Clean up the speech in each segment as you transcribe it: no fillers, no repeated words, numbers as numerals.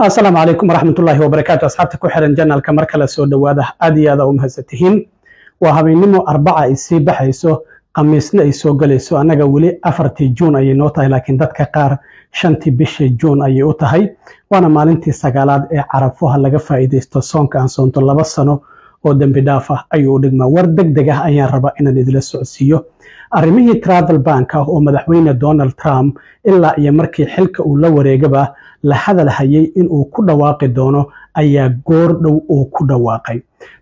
السلام عليكم ورحمة الله وبركاته. أصحابتي كحرن جنة الكمر كلا سود وهذا أدي هذا ومهزتهين وهبينمو 4 يسيب حيسو قميصنا يسوق ليسو أنا جولي أفرتي جون أي نوتة لكن دتك قار شنتي بش جون أي أوتهاي وأنا مالنتي سجالات عرفوها لقى فائدة استوصون كان صنت الله بسنو ودم بدافع أيو دقما وردك دقة أيان ربع إن ندل السعودية أرميه ترافل بانك أو مدحوين دونالد ترامب إلا يمركي حلك ولا وريجبه لهذا الحيي إن وكل واقع دونه أي جورد وكل واقع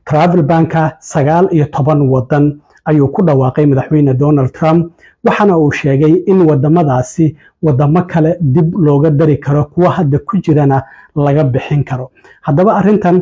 ترافل بانك سجال يطبن وطن أي كل واقع مدحوين دونالد ترامب وحنا وشيء إن ودمداسي ودمكله دب لوجا دري كرو واحد كجرنا لجب حنكرو هذا بقى رنتن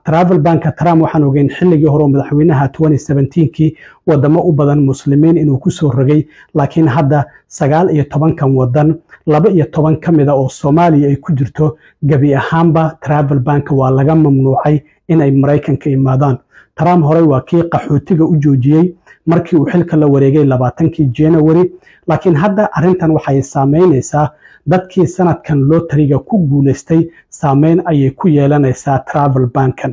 ترافل بانك ترام waxaan ogeyn xilligii hore madaxweynaha 2017kii wadamo u badan muslimiin inuu ku soo rogay laakiin hadda 19 kan wadan 12 kamida oo Soomaaliya ay ku jirto gabi ahaanba travel bank waa laga mamnuucay inay Mareykanka imaadaan tram hore waa kii qaxootiga u joojiyay markii uu xilka la wareegay 20kii January laakiin hadda arintan waxay saameynaysaa dadkii sanadkan lotariga ku guuleystay saameyn ayay ku yeelanaysaa travel bankan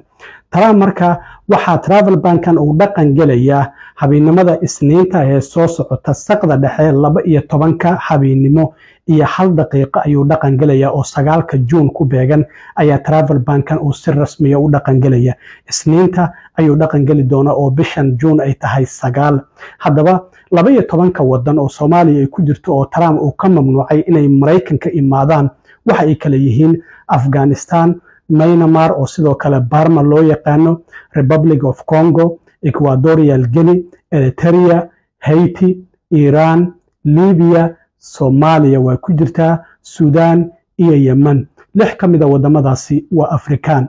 tara marka waxa travel bankan uu dhaqan galaya habeenimada isniinta ee soo socota saqda dhexe 12ka habeenimo iyo 1 daqiiqo ayuu dhaqan galaya oo 9ka June ku beegan ayaa travel bankan uu si rasmi ah u dhaqan galaya isniinta ayuu dhaqan gali doona oo bishan June ay tahay 9 hadaba 12ka wadan oo Soomaaliya ay ku jirto oo Trump uu ka mamnuucay inay Mareykanka imaadaan waxa ay kala yihiin Afghanistan Myanmar oo sidoo kale Burma loo yaqaano Republic of Congo Equatorial Guinea Eritrea Haiti Iran Libya Soomaaliya waa ku jirtaa Sudan iyo Yemen 6 kamida wadamadaasi waa Afrikaan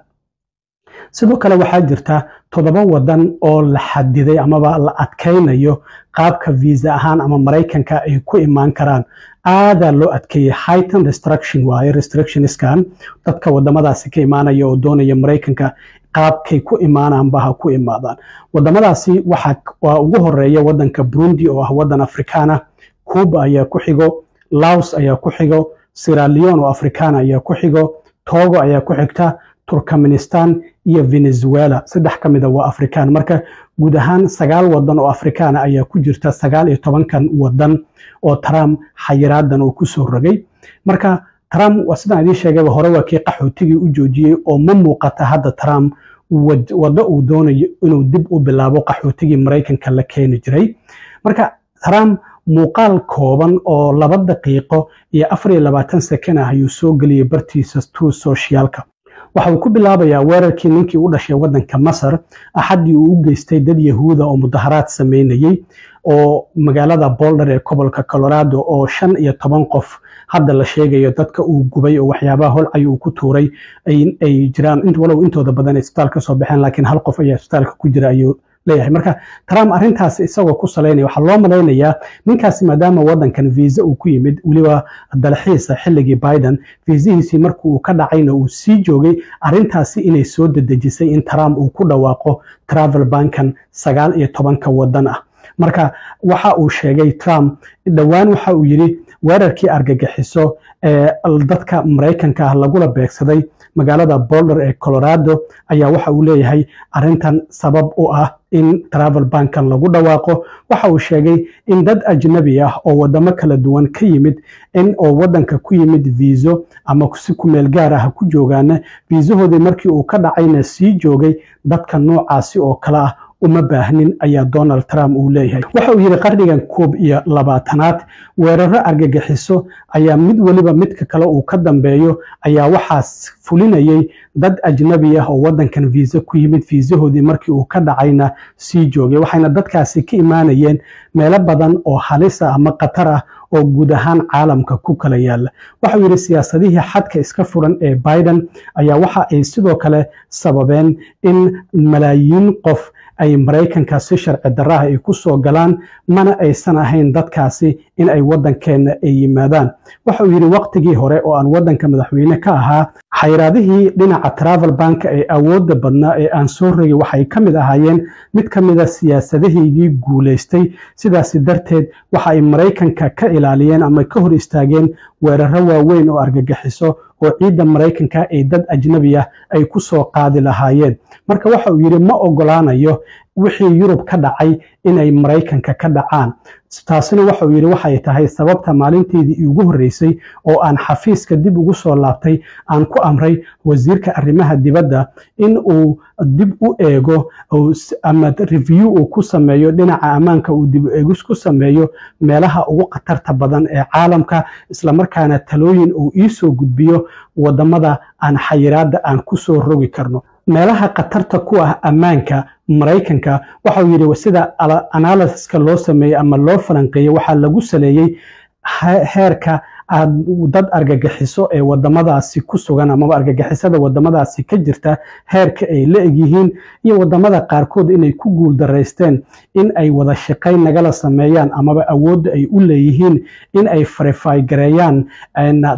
sidoo kale waxaa jirta 7 wadan oo la xadiday ama la adkeynayo qaabka visa ahaan ama Mareykanka ay ku imaan karaan aada loo adkeeyay heightened restriction iskan dadka wadamadaasi ka imaanaya oo doonaya Mareykanka qaabkay ku imaanaan baha ku imaadaan wadamadaasi waxa ugu horeeya wadanka Burundi oo ah wadan Afrikaana Cuba ayaa ku xigo Laos ayaa ku xigo Sierra Leone oo Afrikaana ayaa ku xigo Togo ayaa ku xigta Turkmenistan iyo Venezuela 3 kamida waa Afrikaan marka guud ahaan 9 wadan oo Afrikaan ayaa ku jirta 19 kan wadan oo Trump xayiraadan uu ku soo rogay marka Trump wasidaan idin sheegay hore waa kii qaxootigii u joojiyay oo ma muuqata hadda Trump wada uu doonayo inuu dib u bilaabo qaxootigii Mareykanka la keeni jiray marka Trump muuqaal kooban oo 2 daqiiqo iyo 24 second ah ayuu soo galiyay bartiisa socialka waxa uu ku bilaabayaa weerarkii ninkii u dhashay wadanka Masar axadii uu u geystay dad Yahuuda oo mudaharaad sameynayay oo magaalada Boulder ee gobolka Colorado oo 15 qof hadda la sheegayo dadka uu gubay oo waxyaabaha holcay uu ku tuuray ay jiraan intooda badan isbitaalka soo baxeen laakiin hal qof ayaa isbitaalka ku jira ayuu leeyahay marka Trump arintaas isagoo ku saleynay waxa loo maleynayaa ninkaasi maadaama wadankan visa uu ku yimid waliba dalxiisa xilligii Biden viisihiisi markuu ka dhacayna uu sii joogay arintaasi inay soo dedejisay in Trump uu ku dhawaaqo travel bankan 19ka wadan ah marka waxa uu sheegay Trump dhawaan waxa uu yiri weerarkii argagixiso dadka Mareykanka lagula beegsaday magaalada Boulder ee Colorado ayaa waxa uu leeyahay arintan sabab u ah in travel bankan lagu dhawaaqo waxa uu sheegay in dad ajnabi ah oo wadamo kala duwan ka yimid in oo wadanka ku yimid visa ama si ku meel gaar ah ku joogaana viisahoodii markii uu ka dhacayna sii joogay dadka noocaasi oo kala ah uma baahnin ayaa Donald Trump uu leeyahay waxa uu yiri qarnigan 21aad weeraro argagixiso ayaa mid waliba midka kale uu ka dambeeyo ayaa waxaas fulinayay dad ajnabi ah oo wadankan visa ku yimid viisahoodii markii uu ka dhacayna sii joogay waxayna dadkaasi ka imaanayeen meelo badan oo halis ah ama qatar ah oo guud ahaan caalamka ku kala yaala waxa uu yiri siyaasadihii xadka iska furan ee Biden ayaa waxa ay sidoo kale sababeen in malaayiin qof ay Mareykanka si sharci darro ah ay ku soo galaan mana aysan ahayn dadkaasi in ay wadankeena ay yimaadaan waxa uu yiri waqtigii hore oo aan wadanka madaxweyne ka ahaa xayiraadihii dhinaca travel bank ee awoodda badnaa ee aan soo rogay waxay kamid ahaayeen mid kamida siyaasadahaygii guuleystay sidaas darteed waxa ay Mareykanka ka ilaaliyeen ama ka hor istaageen weeraro waaweyn oo argagixiso oo ciidda maraykanka ee dad ajnabi ah ay ku soo qaadi lahaayeen. marka waxa uu yidhi ma ogolaanayo wixii Yurub ka dhacay inay Maraykanka ka dhacaan. taasina waxa uu yidhi waxay tahay sababta maalinteedii ugu horreysay oo aan xafiiska dib ugu soo laabtay aan ku amray wasiirka arrimaha dibadda in uu dib u eego ama review uu ku sameeyo dhinaca ammaanka, uu dib u eegis ku sameeyo meelaha ugu khatarta badan ee caalamka, isla markaana talooyin uu ii soo gudbiyo wadamada aan xayiraadda aan ku soo rogi karno. meelaha khatarta ku ah ammaanka Maraykanka waxa uu yidhi sida analysiska loo sameeyey ama loo falanqeeyey waxaa lagu saleeyey heerka dad argagixiso ee wadamadaasi ku sugan ama argagixisada wadamadaasi ka jirta heerka ay la egyihiin, iyo wadamada qaarkood inay ku guul daraysteen in ay wada shaqayn nagala sameeyaan amaba awoodda ay u leeyihiin in ay verify gareeyaan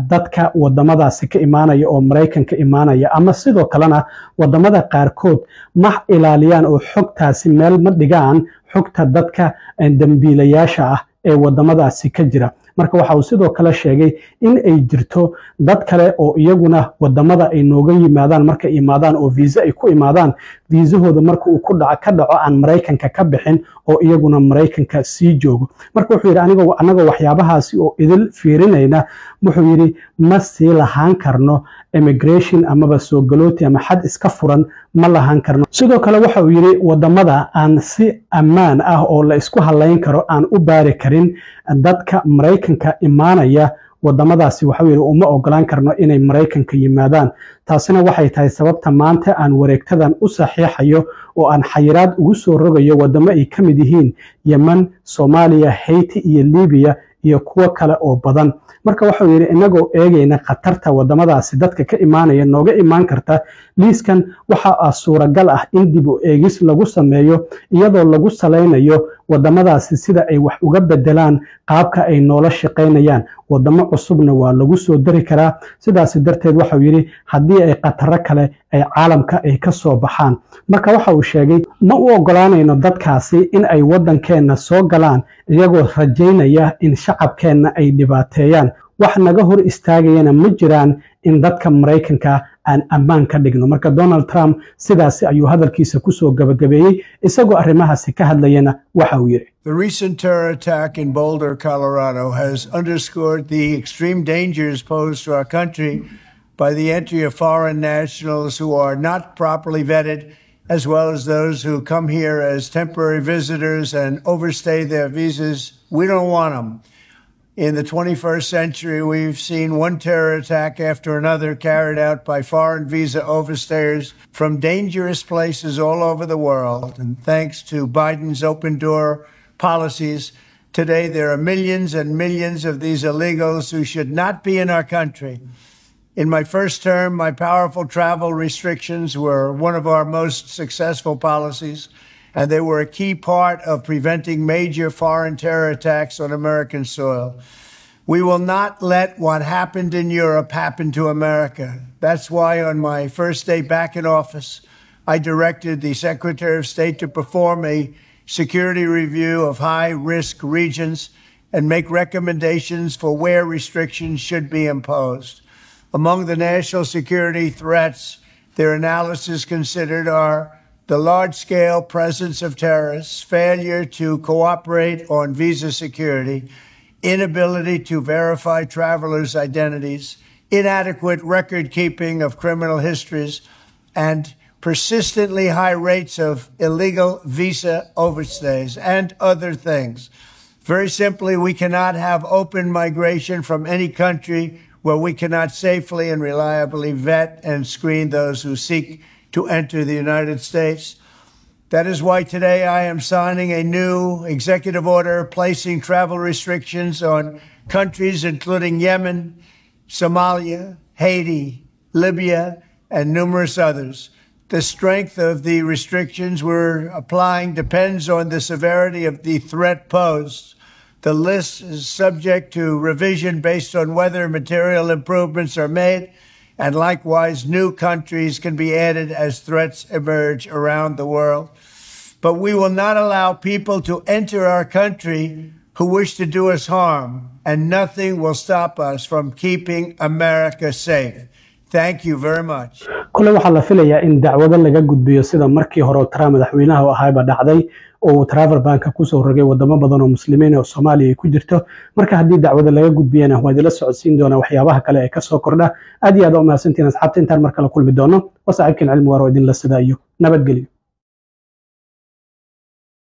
dadka wadamadaasi ka imaanaya oo Maraykanka imaanaya, ama sidoo kalena wadamada qaarkood ma ilaaliyaan oo xogtaasi meel ma dhigaan xogta dadka dambiilayaasha ah ee wadamadaasi ka jira. marka waxa uu sidoo kale sheegay in ay jirto dad kale oo iyaguna wadamada ay nooga yimaadaan marka imaadaan oo visa ay ku imaadaan, viisahooda marka uu ka dhaco aan Maraykanka ka bixin oo iyaguna Maraykanka sii joogo. marka wuxuu yidhi anagoo waxyaabahaasi oo idil fiirinayna, wuxuu yidhi ma sii lahaan karno immigration amaba soo galooti ama xad iska furan ma lahaan karno. sidoo kale waxa uu yidhi wadamada aan si ammaan ah oo la isku halayn karo aan u baari karin dadka Maraykanka imaanaya, wadamadaasi waxa yidhi uma ogolaan karno inay Maraykanka yimaadaan. taasina waxay tahay sababta maanta aan wareegtadan u saxiixayo oo aan xayiraad ugu soo rogayo wadamo ay ka mid yihiin Yemen, Soomaaliya, Haiti iyo Libiya iyo kuwo kale oo badan. marka waxa uu yidhi inagoo eegayna khatarta wadamadaasi dadka ka imaanaya nooga imaan karta, liiskan waxa suuragal ah in dib u eegis lagu sameeyo iyadoo lagu salaynayo wadamadaasi sida ay wax uga bedelaan qaabka ay noola shaqaynayaan. wadamo cusubna waa lagu soo dari karaa. sidaas darteed waxa uu yidhi haddii ay khataro kale ay caalamka ay ka soo baxaan. marka waxa uu sheegay ma u ogolaanayno dadkaasi in ay waddankeena soo galaan iyagoo rajaynaya in shacabkeenna ay dhibaateeyaan. wax naga hor istaagayana ma jiraan in dadka Maraykanka aan ammaan ka dhigno. marka Donald Trump sidaasi ayuu hadalkiisa ku soo gabagabeeyey isagoo arrimahaasi ka hadlayana waxa uu yidhi. The recent terror attack in Boulder, Colorado has underscored the extreme dangers posed to our country by the entry of foreign nationals who are not properly vetted, as well as those who come here as temporary visitors and overstay their visas. We don't want them. In the 21st century, we've seen one terror attack after another carried out by foreign visa overstayers from dangerous places all over the world. And thanks to Biden's open door policies, today there are millions and millions of these illegals who should not be in our country. In my first term, my powerful travel restrictions were one of our most successful policies, and they were a key part of preventing major foreign terror attacks on American soil. We will not let what happened in Europe happen to America. That's why on my first day back in office, I directed the Secretary of State to perform a security review of high-risk regions and make recommendations for where restrictions should be imposed. Among the national security threats their analysis considered are the large-scale presence of terrorists, failure to cooperate on visa security, inability to verify travelers' identities, inadequate record-keeping of criminal histories, and persistently high rates of illegal visa overstays, and other things. Very simply, we cannot have open migration from any country where we cannot safely and reliably vet and screen those who seek to enter the United States. That is why today I am signing a new executive order placing travel restrictions on countries including Yemen, Somalia, Haiti, Libya, and numerous others. The strength of the restrictions we're applying depends on the severity of the threat posed. The list is subject to revision based on whether material improvements are made, and likewise new countries can be added as threats emerge around the world. But we will not allow people to enter our country who wish to do us harm, and nothing will stop us from keeping America safe. Thank you very much. kule waxaa la filayaa in dacwado laga gudbiyo sida markii hore Trump madaxweynaha u ahayba dhacday oo travel bank ku soo rogay wadamo badan oo muslimiin oo Soomaaliya ay ku jirto marka haddii dacwado laga gudbiyana waa la socodsiin doona waxyaabaha kale ee ka soo kordha aad iyo aad u mahadsantiin asxaabta intaan mar kale kulmi doono wasaaxiibkeen cilmi waro idin la sidaayo nabadgelyo